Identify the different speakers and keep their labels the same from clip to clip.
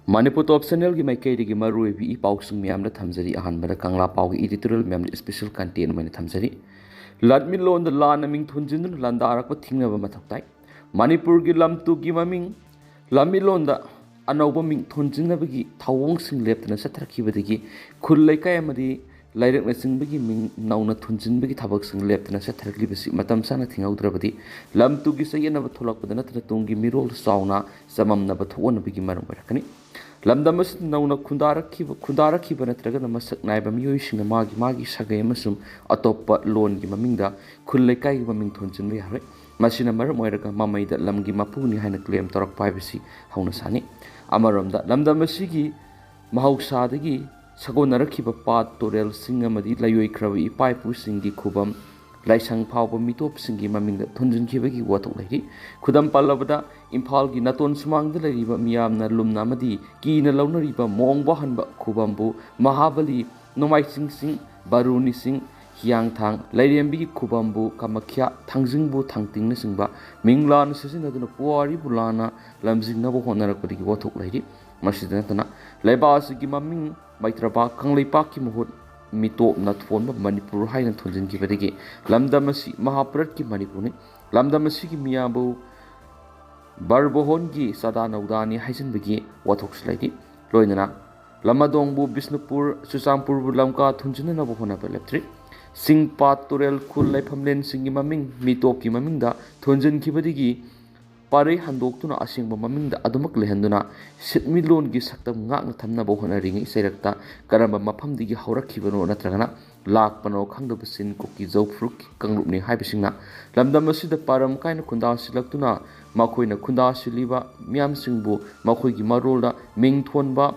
Speaker 1: Manipur Top Channel gi maikei gi marui bi pausung miam da thamjari ahanbada kangla pau gi editorial miam special content mai thamjari ladmin lon da lan naming thunjin landa arak pa thingna ba mathak tai Manipur gi lamtu gi maming lammi lon da anauba ming thunjin na gi thawong sing leptana sathrakhi badagi khul laikai amadi lairak na singbagi ming nauna thunjin bagi thabak sing leptana sathrakli basi matam sana thingaudrabadi lamtu gi sayena ba tholak padana tra tungi mirol sauna samam na ba thona bagi maram barakani lamdam as nauna khundarakhiba natraga masak naiba miyoising magi sagai amasum atoppa lon gi mamingda khulleikai gi maming thonjin ri hare masina maram oiraga mamaida lamgi mapuni haina claim torak paibasi hauna sani amaramda lamdam asigi mahausadagi sagonarakhiba pat torel sing amadi layoi krawi ipai pu singi khubam laisang phawba mitop singi mamingda thonjin khibagi watok lairi khudam pallabada imphal gi naton sumangda lariba miyamna lumna amadi kina launariba mongba hanba khubambu mahabali nomai sing baruni sing hiang thang lairembi gi khubambu kamakhya thangjingbu thangtingna singba minglan sisinaduna puari bulana lamjingna bo honarakpadi gi watok lairi masidana tana laibasi gi maming maitraba kangleipa ki muhut mito natfon Manipur haina thunjin ki badigi lamdamasi mahaparat ki Manipur lamdamasi ki miyabu barbohon gi sada naudani haijin bagi wathok slaidi loinana lamadongbu Bisnupur Susampur bu lamka thunjin na bo hona beleptri singpat turel khul laifamlen singi maming mito ki mamingda thunjin ki badigi Pare handoktuna asingba mamingda adumak lehanduna sitmilon gi saktam ngakna thamna bo hona ringi seirakta karamba maphamdigi haurakkhibano natragana lakpano khangdabasin Kuki Jofruk kangrupni haibisingna lamdam asida param kaina khunda silaktuna makoina khunda siliba miamsingbu makoigi marolda mingthonba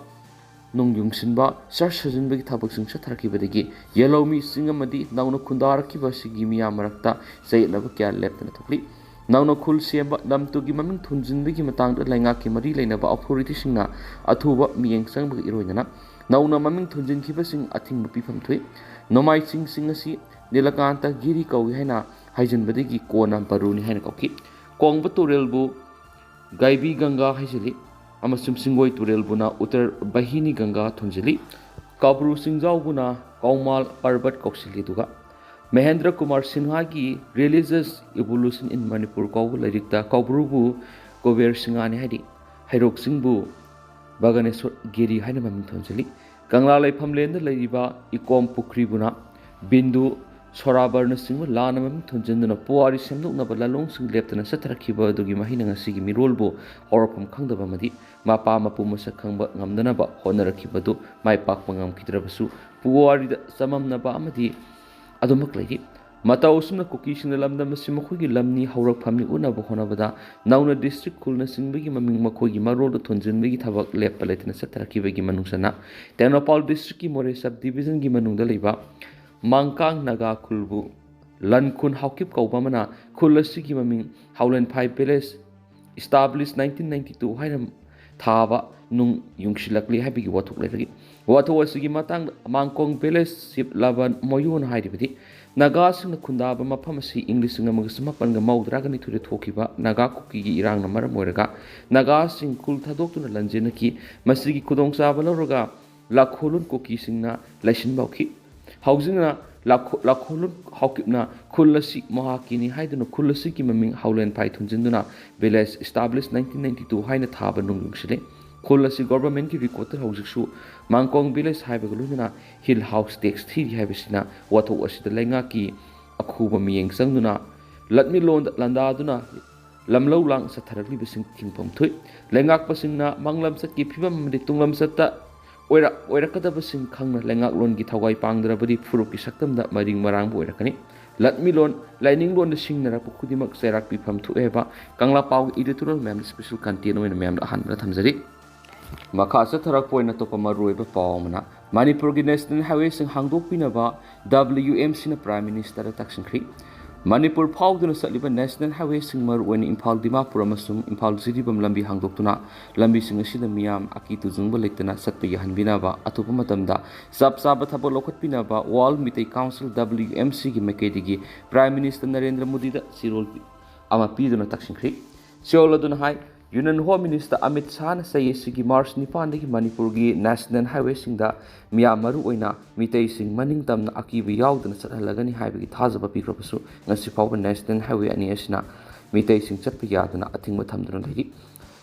Speaker 1: nongyungsinba sarsajinbagi thabaksing satharakibadagi yelomi singamadi nauna khundarakhiba sigi miyamarakta sailaba kya leptana thokli nauna khul semba lamtugi maming thunjinbigi matangda laingaki mari leinaba authority singna athuba miyeng sangbagi iroinana nauna maming thunjinkiba sing athing pifam thui nomai sing asi nilakanta giri kawi haina haijinbadigi kona baruni haina kauki kongba turelbu gaibi ganga haijili amasum singoi turelbuna utar bahini ganga thunjili kabru singjawbuna kaumal parbat koksili duga Mahendra Kumar Sinha ki Religious Evolution in Manipur Kawu Larikta Kaubrubu Kover Singhani Hadi Hairok Singbu Baganeswar Giri Haina Maming Thonjali Kangla Laifamlen the Lariba Ikom Pukribuna Bindu Sorabarna Singhu Lana Maming Thonjandana Puari Semdu Nabalalong Sing Leptana Satarakiba Dugi Mahina Sigi Mirolbo Orapum Kangdabamadi Mapa Mapumasa Kangba Ngamdanaba Honarakibadu Mai Pak Mangam Kitrabasu Puari Samam Naba Amadi adumak lagi mata usumna Kuki sing lamdam si makhoigi lamni haurak phamni unaba honabada nauna district khulna singbagi maming makhoigi marol thonjinbagi thabak leppa letina satrakibagi manungsana Tenopal district ki more sub division gi manungda leiba mangkang naga khulbu lankhun haukip kaubamana khulasi gi maming haulen 5 palace established 1992 haina thaba nung yungshilakli habigi wathuk lebagi wathok asigi matang mangkong palace sip laban moyun hairibadi naga sing khundaba mafam asi english ngamaga samapan ga maudraga ni thure thokiba naga Kuki gi irang na maram oiraga naga sing khul thadoktuna lanjena ki masigi khudong chaba loroga lakholun Kuki singna laisin bauki haujingna lakholun haukipna khulasi mahakini haiduna khulasi ki maming haulen pai thunjinduna village established 1992 haina thaba nung yungsile khulasi government ki record haujiksu mangkong village haibagaluna hill house tax thiri haibisina watho asida lenga ki akhuba miyeng sangduna latmi lon landaduna lamlo lang satharakli bising thingpam thui lengak pasingna manglam sat ki phibam de tunglam satta oirakadabasing khangna lengak lon gi thawai pangdrabadi furup ki saktamda maring marang boirakani latmi lon lining lon singnara pukhudimak serak pifam thueba kangla paw editorial mem special content oina mem ahan thamjari Maka satharak poina to pamaruiba pawmana Manipur gi national highway sing hangdok pinaba WMC na prime minister taksingkri Manipur phawduna satliba national highway sing maruin Imphal Dimapur amasung Imphal Jiribam lambi hangdoktuna lambi sing asida miyam aki tujungba lektana satpa yahanbinaba atupa matamda sabsaba thaba lokhatpinaba World Mitei Council WMC gi makedigi prime minister Narendra Modi da sirol ama piduna taksingkri Seoladuna hai union home minister Amit Shah चही असि मार्च 9 मणिपुर की national highway मिया मरु ओइना मितै सिंह मनिंग तमना अकीब याउदना चटहलगनी हाइबगी थाजब पीख्रबसु ngasi फाउब नेशनल हाईवे अनि असना मितै सिंह चटप यादना अथिंग थमदुना लैरि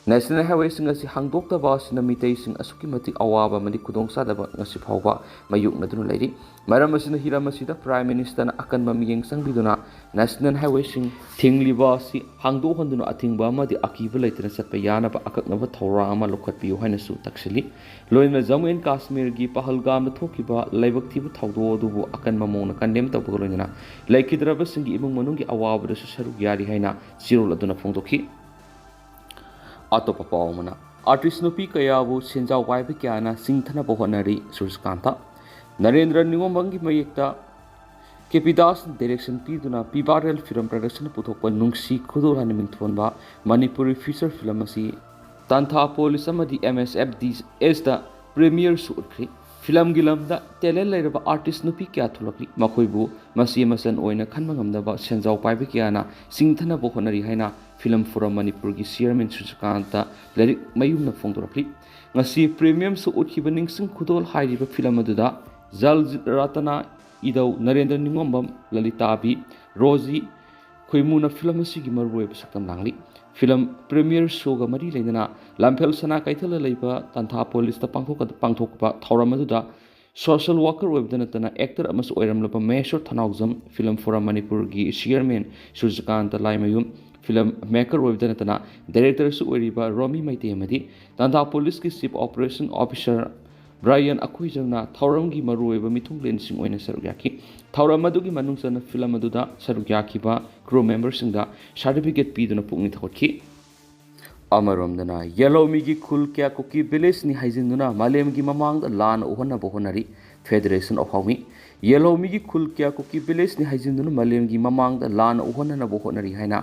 Speaker 1: नेशनल हाईवे सिंह असि हांगदोक्तबा असना मितै सिंह असुकी मति अवाबा मदि खुदोंग सादबा ngasi फाउबा मायुकनदुना लैरि मरम असना हिरम असिदा प्राइम मिनिस्टर अकनबा मियेंग संगबिदुना नेशनल हाईवे सिंह थिंगलिबा असि हांगदोहंदुना अथिंगबा मदि अकीब लैतना चटप यानबा अककनबा थौरा अमा लोखतपियु हाइनसु तक्सली लोइना जम्मू एंड कश्मीर की पहलगाम थोकिबा लाइबक थिबु थौदो दुबु अकनबा मौना कंडेम तबगो लोइना लैखिद्रबा सिंगी इमुंग मनुंगी अवाबदसु सरुक यारि हाइना चिरोल अदुना फोंदोखि अतोप पावमना आर्टिस्ट नुपी कयाबु सेंजाव वाइब क्याना सिंथना बहोनरी सूर्यकांता नरेंद्र निगोमंगी मयेक्ता केपीदास डायरेक्शन पीदुना पीबारेल फिल्म प्रोडक्शन पुथोकपा नुंगसी खुदोल हानि मिंथोनबा मणिपुरी फीचर फिल्म असि तांथा पुलिस अमदी MSFDS दा प्रीमियर सुटख्री फिल्म की लमदा टैलेंट लेरबा आर्टिस्ट नुपी क्या थुलक्ली मखोइबु मसी मसन ओइना खनबा ngमदबा सेंजाव पाइबे क्याना सिंथना बहोनरी हाइना फिल्म फोरम मणिपुर की चेयरमैन सूर्यकांता लाइरिक मयुमना फोंदोरक्ली ngasi प्रीमियम सु उठिबा निंगसिंग खुदोल हाइरिबा फिल्म अदुदा जल रतना इदौ नरेंद्र निगोमबम ललिताबी रोजी खुइमुना फिल्म की मरुएब सकम लांगली फिल्म प्रीमियर शोगा मरी लेना लामफेल सना कैथल लेबा तंथा पुलिस पांथोकबा थौरम अदुदा सोशल वर्कर वेबदनतना एक्टर अमस ओइरमलबा मेशर थनाउजम फिल्म फोरम मणिपुर की chairman Suryakant Laimayum film maker वेबदनतना डायरेक्टर सु ओइरिबा रोमी मैते अमदी तंथा पुलिस की चीफ ऑपरेशन ऑफिसर ब्रायन अखुइजंगना थौरम की मरुएबा मिथुंगलेन सिंह ओइना सरुक याखि थौरम अदुगी मनुंगसना फिल्म अदुदा सरुक याखिबा क्रू मेंबर सिंगदा सर्टिफिकेट पीदुना पुंगनि थखि अमरोमदना येलोमी की खुल क्या कुकी विलेज नि हाइजिंदुना मालेम की ममांग लान ओहना बोहनरी फेडरेशन ऑफ हाउमी येलोमी की खुल क्या कुकी विलेज नि हाइजिंदुना मालेम की ममांग लान ओहना बोहनरी हाइना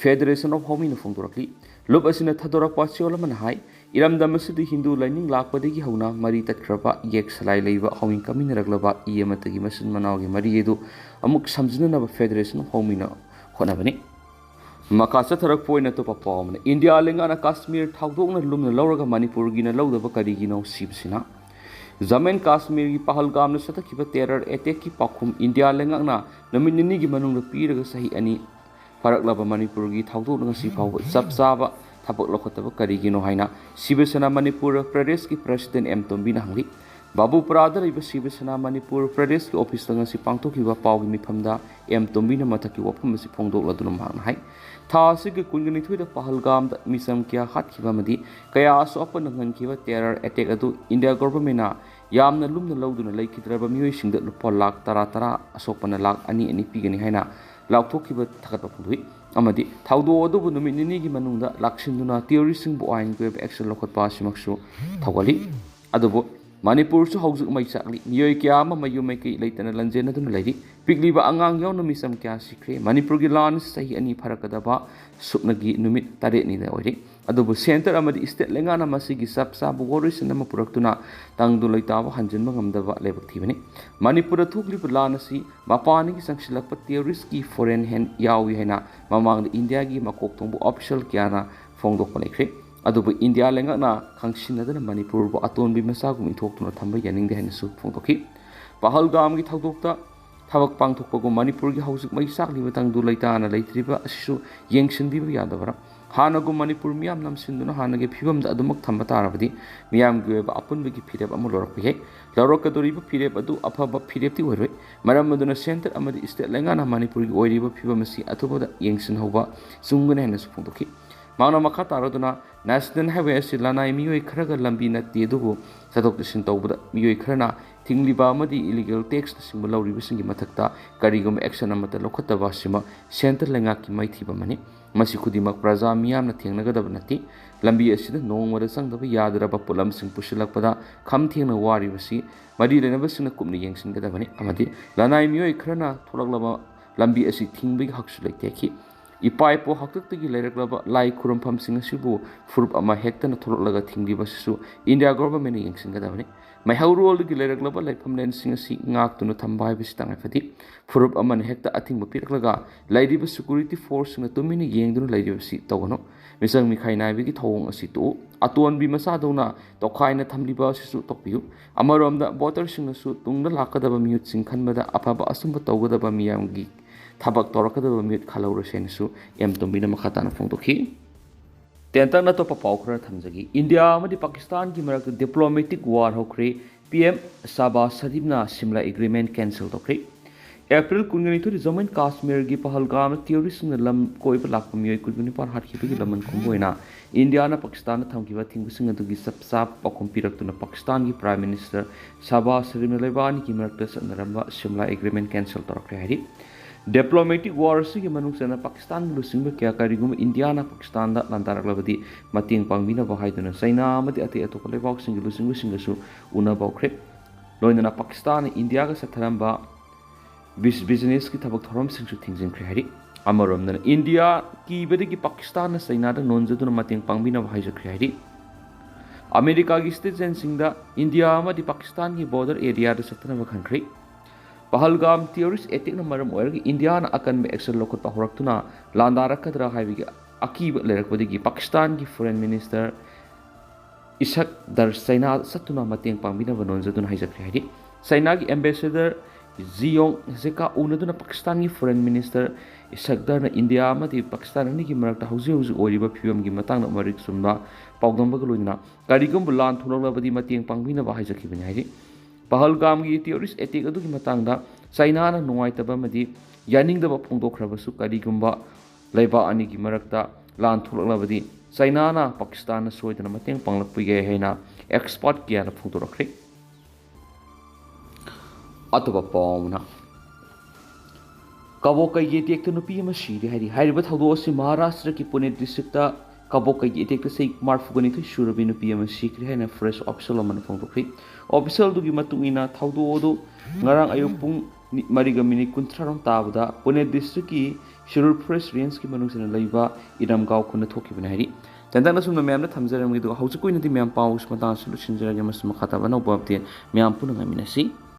Speaker 1: फेडरेशन ऑफ हाउमी न फोंदोरक्ली लुब असिना थदोरकपा सिओलमन हाइ इरमदम असुदि हिंदू लाइनिंग लाकपदगी हौना मरी तत्खरबा येक सलाई लेबा हाउमी कमिनरगलबा इयमतगी मसिन मनावगी मरी एदु अमुक समजिननबा फेडरेशन ऑफ हाउमी न होनबनी मका चथरक पोइना तो पावमन इंडिया लेंगाना कश्मीर थाउदोंना लुमना लौरगा मणिपुर गिना लौदबा करिगिनो सिबसिना जम्मू एंड कश्मीर की पहलगाम सतखिबा टेरर अटैक की पाखुम इंडिया लेंगाना नमित निनी की मनुंग पीरगा सही अनि फरकलबा मणिपुर की थाउदोंना सिफाव चप चाबा थबक लखतबा करिगिनो हाइना शिवसेना मणिपुर प्रदेश की प्रेसिडेंट एम तोम्बीना हंगली बाबूपुरादा लेबा शिवसेना मणिपुर प्रदेश की ऑफिस तंगसी पांगथोखिबा पावगी मिफमदा एम तोम्बीना मथकी वफम से फोंदोकलदुना मांगना हाइ थासी के कुंगनिथुदा पहलगाम मिसम क्या हातखिबा मदी कया सोपन नंगनखिबा टेरर अटैक अदु इंडिया गवर्नमेंट यामना लुमना लौदुना लैखिद्रबा मियोइसिंग लुपा लाख तरा असोपन लाख अनि पीगनी हाइना लाउथोखिबा थकतबा फुदुइ अमदी थाउदो अदुबु नुमित निनीगी मनुंगदा लाक्सिंदुना टेररिस्टिंग बु आइन वेब एक्शन लौखतपा सिमक्सु थगली अदुबु मणिपुर से हौजुक मई चाकली मियोय क्या मयु मैकई लेतना लंजेनदुना लैरि पिकलीबा अंगांग यावना मिसम क्या सिख्रे मणिपुर की लान सही अनि फरकदबा सुपनगी नुमित तारेनिदा ओइरि अदुबु सेंटर अमदी स्टेट लेंगाना मसिगी सबसाबु वोरिसन अमा पुरक्तुना तंगदु लैताबा हंजनबा ngमदबा लेबक थिबनि मणिपुर थुकलीबा लान असि मपानिगी संगसिलकपा टेररिस्ट की फॉरेन हैंड यावी हैना ममांग इंडिया की मकोक्तोंबु ऑफिशियल क्याना फोंदोकपा लेख्रे अदुबु इंडिया लेंगाना खंगसिनदना मणिपुर बु अतोनबी मसागु मिथोक्तुना थंबा यानिंगदे हैनसु फोंदोखि पहलगाम की थौदोक्ता थबक पांगथोकपगु मणिपुर की हौजुक मई चाकलीबा तंगदु लैताना लैत्रिबा असिसु येंगसिनबिबा यादबरा हानगु मणिपुर मियाम नमसिंदुना हानगे फिबमदा अदुमक थंबा तारबदि मियाम गुएबा अपुनबगी फिरेब अमु लौरकपै लौरकदोरिबा फिरेब अदु अफबा फिरेबति ओइरोय मरम अदुना सेंटर अमदि स्टेट लेंगाना मणिपुर की ओइरिबा फिबमसि अथुबदा येंगसिनहौबा चुंगने हैनसु फोंदोखि मांगना मखा तारदुना नेशनल हाईवे असि लानाय मियोय खरगा लंबी नत्ते दुबु चथोक चसिन तौबदा मियोय खरना थिंगलिबा अमदि इलीगल टैक्स सिंग लौरिबसिंगी मथक्ता करिगुम एक्शन अमता लौखतबा सिमा सेंटर लेंगा की मैथिबा मनि मसि खुदिमक प्रजा मियामना थेंगनगदब नति लंबी असिदा नोंगमदा संगदब यादरबा पुलम सिंग पुसिलकपदा खम थेंगना वारिबसि मदि लेनबसिना कुमनि येंगसिनगदबनि अमदि लानाय मियोय खरना थोलकलबा लंबी असि थिंगबि हकसु लैतेखि ipa ipo haktaki leiraklaba lai khurumpham sing asibu furup ama hektana thololaga thingdiba sisu India government ni yengsingadabani mai haurol gi leiraklaba laifam len sing asi ngak tunu thamba bisi tangai phati furup ama hekta athingba piraklaga laidiba security force na tumini yengdunu laidiba si tawano misang mikhai naibi gi thawong asi tu aton bi masa dona tokhaina thamliba sisu tokpiu amaromda voter sing su tungda lakadaba miut sing khanbada afaba asumba tawgadaba miyamgi thabak torakadaba miut khalaura sensu em tumbina makhatana phongtokhi Tentang na to papaukra thamjagi India amadi Pakistan ki marak diplomatic war hokre PM Sabah Sadibna Simla agreement cancel tokre April 19 Jammu and Kashmir gi Pahalgam terrorist na lam koi pa lakpa miyoi kulguni par hat khibi laman khumboina India na Pakistan na thamkiba thingusing adu gi sapsap pakhum piraktuna Pakistan gi Prime Minister Sabah Sadibna lebani ki marak sanaramba Simla agreement cancel tokre hari Diplomatic war si manung sana Pakistan lusing kya karigum India na Pakistan da lantarak labadi mating pangbina bahai duna China amadi ati ato kalebak sing lusing su una bawkre loina na Pakistan India ga satharamba business ki thabak thorom sing su thingjing khre hari amarom na India ki bedi ki Pakistan na China da nonja duna mating pangbina bahai ja khre hari America gi citizen sing da India amadi Pakistan ki border area da satharamba khankhre Pahalgam terrorist attack na maram oirgi India na akan me action lokot pahoraktuna landarakadra haibi akib lerakpodigi Pakistan ki foreign minister Ishak Dar China satuna mateng pangbina banonjaduna haijakri haidi China ki ambassador Ziyong Zeka unaduna Pakistan ki foreign minister Ishak Dar na India amadi Pakistan ni ki marakta hauji oiriba phibam gi matang na marik sumba pawdamba galuna karigum bulan thulolabadi mateng pangbina ba haijakri bani haidi Pahalgam gi terrorist attack adu ki matangda China na nuai taba madi yaning daba phongdokrabasu karigumba laiba ani gi marakta lan thulaklabadi China na Pakistan na soidana mateng panglakpu ge haina expert kya na phongdorakre atuba pawna Kabokai gi attack tu nupi ma sire hari hariba thawdo si Maharashtra ki Pune district ta Kabokai gi attack ta sei marfugani thu shurabi nupi ma sikre haina fresh official man phongdokre official du gi matungina thawdo odu ngarang ayupung mariga mini kuntrarom tabda Pune district ki Shirur Forest Range ki manungsina laiba idam gaw khuna thoki bana hari tendang na sumna myam na thamjaram gi du hausu koina di myam paus mata solution jara mas makhata bana upapte myam puna ngamina si